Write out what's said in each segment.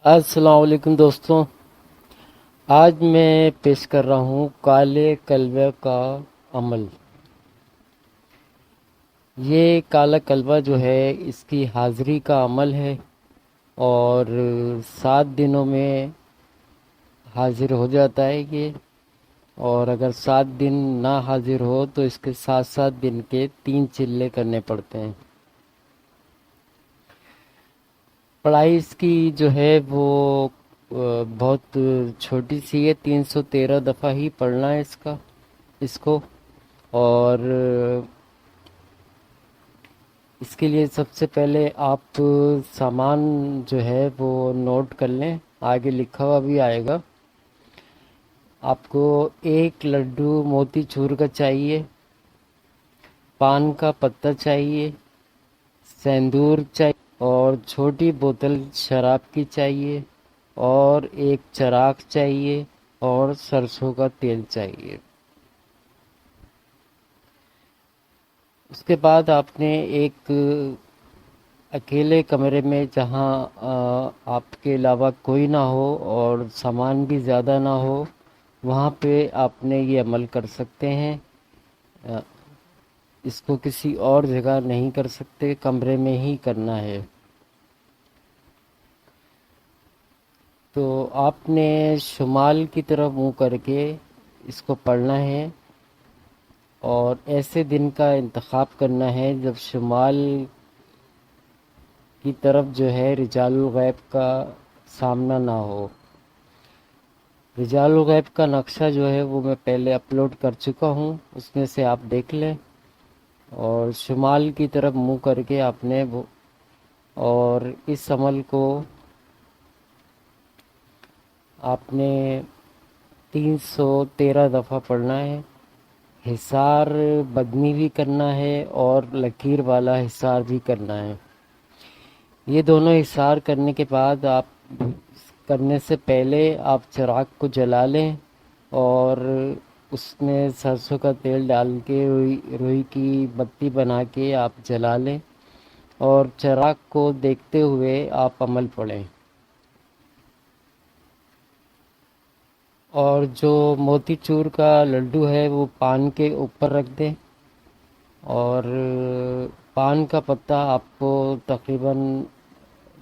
السلام علیکم دوستوں، آج میں پیش کر رہا ہوں کالے کلبے کا عمل۔ یہ کالا کلبہ جو ہے اس کی حاضری کا عمل ہے، اور 7 دنوں میں حاضر ہو جاتا ہے یہ۔ اور اگر 7 دن نہ حاضر ہو تو اس کے 7 دن کے 3 چلے کرنے پڑتے ہیں۔ پڑھائی اس کی جو ہے وہ بہت چھوٹی سی ہے، 313 دفعہ ہی پڑھنا ہے اس کو۔ اور اس کے لیے سب سے پہلے آپ سامان جو ہے وہ نوٹ کر لیں، آگے لکھا ہوا بھی آئے گا۔ آپ کو 1 لڈو موتی چور کا چاہیے، پان کا پتا چاہیے، سندور چاہیے، اور چھوٹی بوتل شراب کی چاہیے، اور ایک چراغ چاہیے، اور سرسوں کا تیل چاہیے۔ اس کے بعد آپ نے ایک اکیلے کمرے میں، جہاں آپ کے علاوہ کوئی نہ ہو اور سامان بھی زیادہ نہ ہو، وہاں پہ آپ نے یہ عمل کر سکتے ہیں۔ اس کو کسی اور جگہ نہیں کر سکتے، کمرے میں ہی کرنا ہے۔ تو آپ نے شمال کی طرف منہ کر کے اس کو پڑھنا ہے، اور ایسے دن کا انتخاب کرنا ہے جب شمال کی طرف جو ہے رجال الغیب کا سامنا نہ ہو۔ رجال الغیب کا نقشہ جو ہے وہ میں پہلے اپلوڈ کر چکا ہوں، اس میں سے آپ دیکھ لیں۔ اور شمال کی طرف منہ کر کے آپ نے اور اس عمل کو آپ نے 313 دفعہ پڑھنا ہے۔ حصار بدنی بھی کرنا ہے اور لکیر والا حصار بھی کرنا ہے۔ یہ دونوں حصار کرنے کے بعد کرنے سے پہلے آپ چراغ کو جلا لیں، اور اس میں سرسوں کا تیل ڈال کے روئی کی بتی بنا کے آپ جلا لیں، اور چراغ کو دیکھتے ہوئے آپ عمل پڑھیں۔ اور جو موتی چور کا لڈو ہے وہ پان کے اوپر رکھ دیں، اور پان کا پتہ آپ کو تقریباً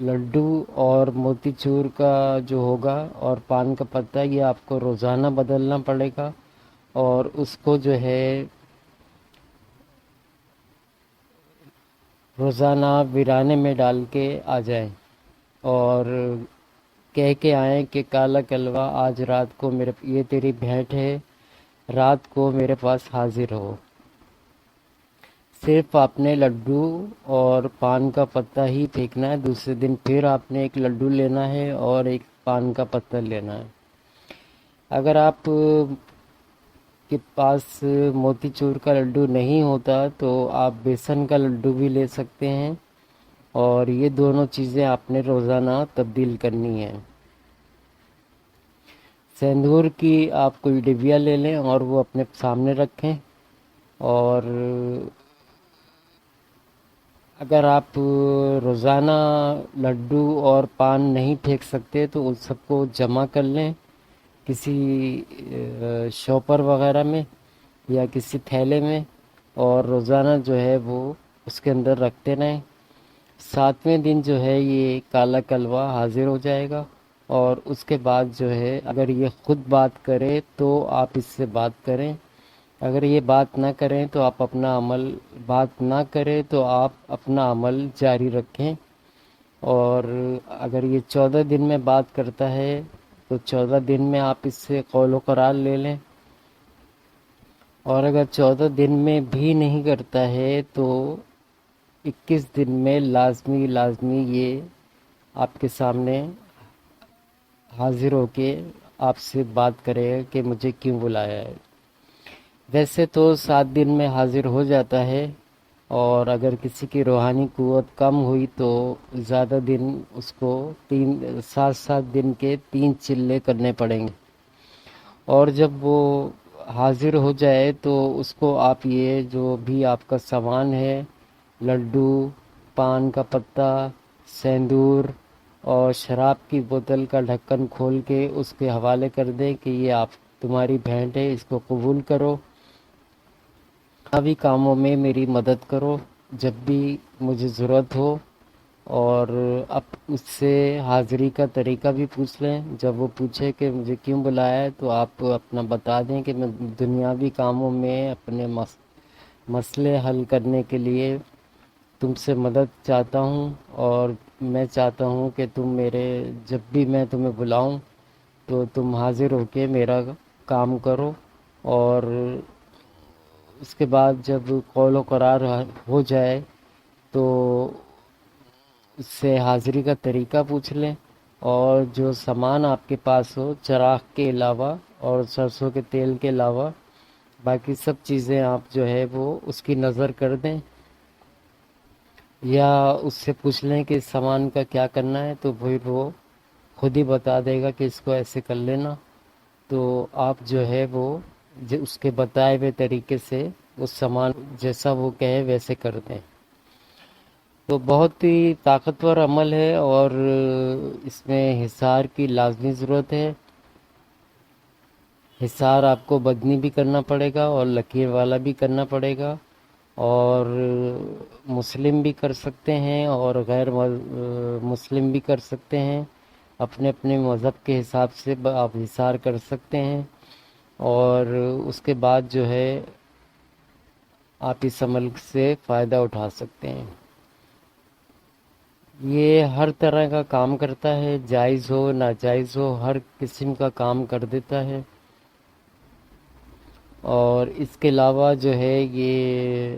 لڈو اور موتی چور کا جو ہوگا اور پان کا پتہ یہ آپ کو روزانہ بدلنا پڑے گا، اور اس کو جو ہے روزانہ ویرانے میں ڈال کے آ جائیں، اور کہہ کے آئیں کہ کالا کلوا آج رات کو یہ تیری بھیٹ ہے، رات کو میرے پاس حاضر ہو۔ صرف آپ نے لڈو اور پان کا پتہ ہی پھینکنا ہے، دوسرے دن پھر آپ نے ایک لڈو لینا ہے اور ایک پان کا پتہ لینا ہے۔ اگر آپ کے پاس موتی چور کا لڈو نہیں ہوتا تو آپ بیسن کا لڈو بھی لے سکتے ہیں، اور یہ دونوں چیزیں آپ نے روزانہ تبدیل کرنی ہیں۔ سندور کی آپ کوئی ڈبیا لے لیں اور وہ اپنے سامنے رکھیں، اور اگر آپ روزانہ لڈو اور پان نہیں پھینک سکتے تو اس سب کو جمع کر لیں کسی شاپر وغیرہ میں یا کسی تھیلے میں، اور روزانہ جو ہے وہ اس کے اندر رکھتے رہیں۔ 7ویں دن جو ہے یہ کالا کلوا حاضر ہو جائے گا، اور اس کے بعد جو ہے اگر یہ خود بات کرے تو آپ اس سے بات کریں، اگر یہ بات نہ کریں تو آپ اپنا عمل جاری رکھیں۔ اور اگر یہ 14 دن میں بات کرتا ہے تو 14 دن میں آپ اس سے قول و قرار لے لیں، اور اگر 14 دن میں بھی نہیں کرتا ہے تو 21 دن میں لازمی یہ آپ کے سامنے حاضر ہو کے آپ سے بات کرے گا کہ مجھے کیوں بلایا ہے۔ ویسے تو 7 دن میں حاضر ہو جاتا ہے، اور اگر کسی کی روحانی قوت کم ہوئی تو زیادہ دن اس کو 7 دن کے 3 چلے کرنے پڑیں گے۔ اور جب وہ حاضر ہو جائے تو اس کو آپ یہ جو بھی آپ کا سامان ہے، لڈو، پان کا پتا، سندور اور شراب کی بوتل کا ڈھکن کھول کے اس کے حوالے کر دیں کہ یہ آپ تمہاری بھیٹ ہے، اس کو قبول کرو، ابھی کاموں میں میری مدد کرو جب بھی مجھے ضرورت ہو۔ اور اب اس سے حاضری کا طریقہ بھی پوچھ لیں، جب وہ پوچھے کہ مجھے کیوں بلایا ہے تو آپ اپنا بتا دیں کہ میں دنیاوی کاموں میں اپنے مسئلے حل کرنے کے لیے تم سے مدد چاہتا ہوں، اور میں چاہتا ہوں کہ تم میرے جب بھی میں تمہیں بلاؤں تو تم حاضر ہو کے میرا کام کرو۔ اور اس کے بعد جب قول و قرار ہو جائے تو اس سے حاضری کا طریقہ پوچھ لیں، اور جو سامان آپ کے پاس ہو چراغ کے علاوہ اور سرسوں کے تیل کے علاوہ باقی سب چیزیں آپ جو ہے وہ اس کی نظر کر دیں، یا اس سے پوچھ لیں کہ اس سامان کا کیا کرنا ہے، تو پھر وہ خود ہی بتا دے گا کہ اس کو ایسے کر لینا۔ تو آپ جو ہے وہ اس کے بتائے ہوئے طریقے سے اس سامان جیسا وہ کہے ویسے کر دیں۔ تو بہت ہی طاقتور عمل ہے، اور اس میں حصار کی لازمی ضرورت ہے۔ حصار آپ کو بدنی بھی کرنا پڑے گا اور لکیر والا بھی کرنا پڑے گا، اور مسلم بھی کر سکتے ہیں اور غیر مسلم بھی کر سکتے ہیں، اپنے اپنے مذہب کے حساب سے آپ حصار کر سکتے ہیں۔ اور اس کے بعد جو ہے آپ اس عمل سے فائدہ اٹھا سکتے ہیں۔ یہ ہر طرح کا کام کرتا ہے، جائز ہو ناجائز ہو ہر قسم کا کام کر دیتا ہے۔ اور اس کے علاوہ جو ہے یہ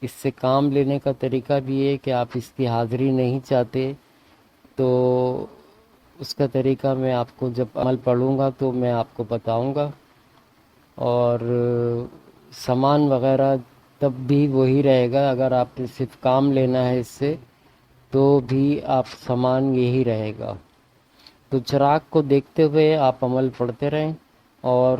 اس سے کام لینے کا طریقہ بھی ہے کہ آپ اس کی حاضری نہیں چاہتے تو اس کا طریقہ میں آپ کو جب عمل پڑھوں گا تو میں آپ کو بتاؤں گا۔ اور سامان وغیرہ تب بھی وہی رہے گا، اگر آپ نے صرف کام لینا ہے اس سے تو بھی آپ سامان یہی رہے گا۔ تو چراغ کو دیکھتے ہوئے آپ عمل پڑھتے رہیں، اور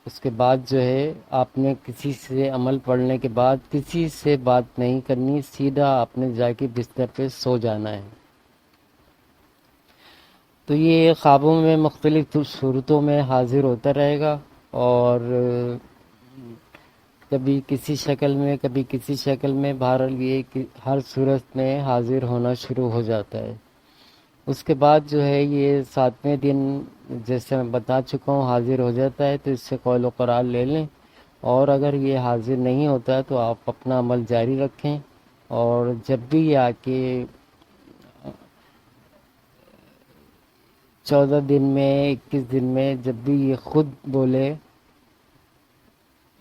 اس کے بعد جو ہے آپ نے کسی سے عمل پڑھنے کے بعد کسی سے بات نہیں کرنی، سیدھا آپ نے جا کے بستر پہ سو جانا ہے۔ تو یہ خوابوں میں مختلف صورتوں میں حاضر ہوتا رہے گا، اور کبھی کسی شکل میں کبھی کسی شکل میں، بہرحال یہ کہ ہر صورت میں حاضر ہونا شروع ہو جاتا ہے۔ اس کے بعد جو ہے یہ 7ویں دن جیسے میں بتا چکا ہوں حاضر ہو جاتا ہے، تو اس سے قول و قرار لے لیں، اور اگر یہ حاضر نہیں ہوتا ہے تو آپ اپنا عمل جاری رکھیں، اور جب بھی یہ آ کے 14 دن میں 21 دن میں جب بھی یہ خود بولے،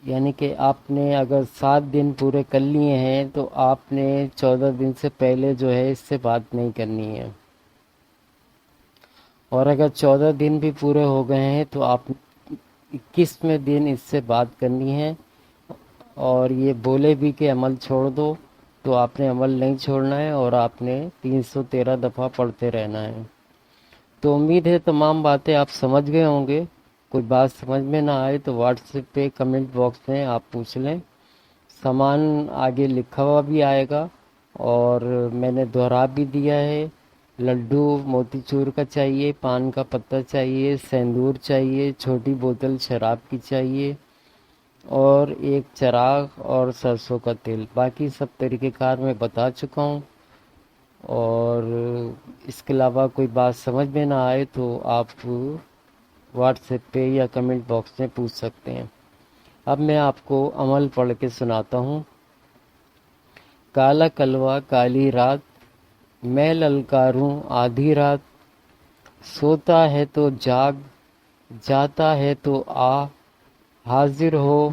یعنی کہ آپ نے اگر 7 دن پورے کر لیے ہیں تو آپ نے 14 دن سے پہلے جو ہے اس سے بات نہیں کرنی ہے، اور اگر 14 دن بھی پورے ہو گئے ہیں تو آپ 21ویں دن اس سے بات کرنی ہے۔ اور یہ بولے بھی کہ عمل چھوڑ دو تو آپ نے عمل نہیں چھوڑنا ہے، اور آپ نے 313 دفعہ پڑھتے رہنا ہے۔ تو امید ہے تمام باتیں آپ سمجھ گئے ہوں گے۔ کوئی بات سمجھ میں نہ آئے تو واٹس ایپ پہ کمنٹ باکس میں آپ پوچھ لیں، سامان آگے لکھا ہوا بھی آئے گا، اور میں نے دوہرا بھی دیا ہے۔ لڈو موتی چور کا چاہیے، پان کا پتہ چاہیے، سندور چاہیے، چھوٹی بوتل شراب کی چاہیے، اور ایک چراغ اور سرسوں کا تیل۔ باقی سب طریقہ کار میں بتا چکا ہوں، اور اس کے علاوہ کوئی بات سمجھ میں نہ آئے تو آپ واٹس ایپ پہ یا کمنٹ باکس میں پوچھ سکتے ہیں۔ اب میں آپ کو عمل پڑھ کے سناتا ہوں۔ کالا کلوا کالی رات، میں للکاروں آدھی رات، سوتا ہے تو جاگ، جاتا ہے تو آ، حاضر ہو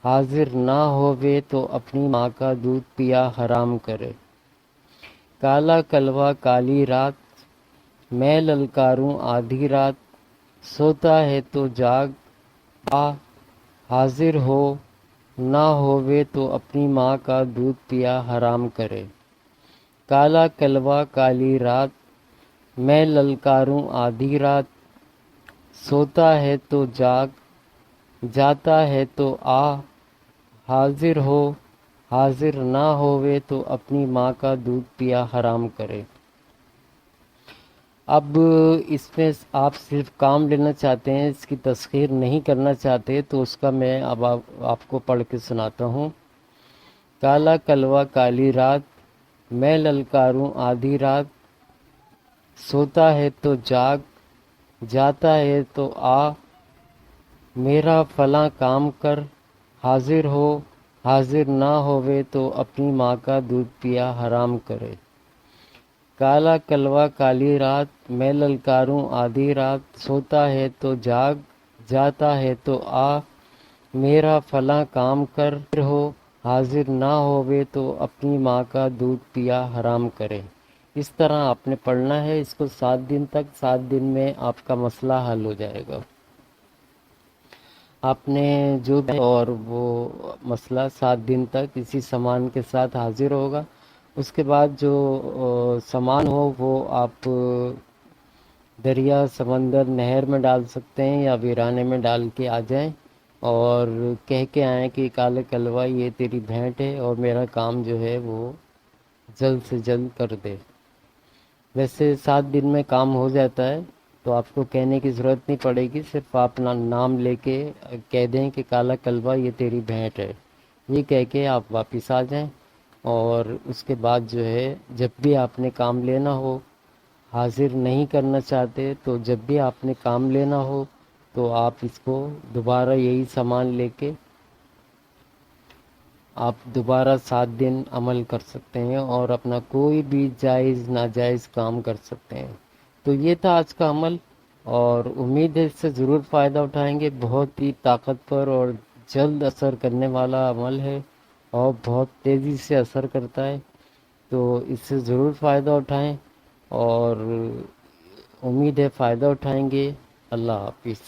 حاضر نہ ہووے تو اپنی ماں کا دودھ پیا حرام کرے۔ کالا کلوا کالی رات، میں للکاروں آدھی رات، سوتا ہے تو جاگ، آ، حاضر ہو نہ ہووے تو اپنی ماں کا دودھ پیا حرام کرے۔ کالا کلوا کالی رات، میں للکاروں آدھی رات، سوتا ہے تو جاگ، جاتا ہے تو آ، حاضر ہو حاضر نہ ہووے تو اپنی ماں کا دودھ پیا حرام کرے۔ اب اس میں آپ صرف کام لینا چاہتے ہیں، اس کی تسخیر نہیں کرنا چاہتے، تو اس کا میں اب آپ کو پڑھ کے سناتا ہوں۔ کالا کلوا کالی رات، میں للکاروں آدھی رات، سوتا ہے تو جاگ، جاتا ہے تو آ، میرا فلاں کام کر، حاضر ہو حاضر نہ ہوئے تو اپنی ماں کا دودھ پیا حرام کرے۔ کالا کلوا کالی رات، میں للکاروں آدھی رات، سوتا ہے تو جاگ، جاتا ہے تو آ، میرا فلاں کام کر، ہو حاضر نہ ہوئے تو اپنی ماں کا دودھ پیا حرام کرے۔ اس طرح آپ نے پڑھنا ہے اس کو 7 دن تک، 7 دن میں آپ کا مسئلہ حل ہو جائے گا۔ آپ نے جو بھی اور وہ مسئلہ 7 دن تک اسی سامان کے ساتھ حاضر ہوگا۔ اس کے بعد جو سامان ہو وہ آپ دریا، سمندر، نہر میں ڈال سکتے ہیں یا ویرانے میں ڈال کے آ جائیں اور کہہ کے آئیں کہ کالے کلوا یہ تیری بھینٹ ہے اور میرا کام جو ہے وہ جلد سے جلد کر دے۔ ویسے 7 دن میں کام ہو جاتا ہے، تو آپ کو کہنے کی ضرورت نہیں پڑے گی، صرف آپ نام لے کے کہہ دیں کہ کالا کلوا یہ تیری بھینٹ ہے، یہ کہہ کے آپ واپس آ جائیں۔ اور اس کے بعد جو ہے جب بھی آپ نے کام لینا ہو، حاضر نہیں کرنا چاہتے تو جب بھی آپ نے کام لینا ہو تو آپ اس کو دوبارہ یہی سامان لے کے آپ دوبارہ 7 دن عمل کر سکتے ہیں اور اپنا کوئی بھی جائز ناجائز کام کر سکتے ہیں۔ تو یہ تھا آج کا عمل، اور امید ہے اس سے ضرور فائدہ اٹھائیں گے۔ بہت ہی طاقتور اور جلد اثر کرنے والا عمل ہے اور بہت تیزی سے اثر کرتا ہے، تو اس سے ضرور فائدہ اٹھائیں، اور امید ہے فائدہ اٹھائیں گے۔ اللہ حافظ۔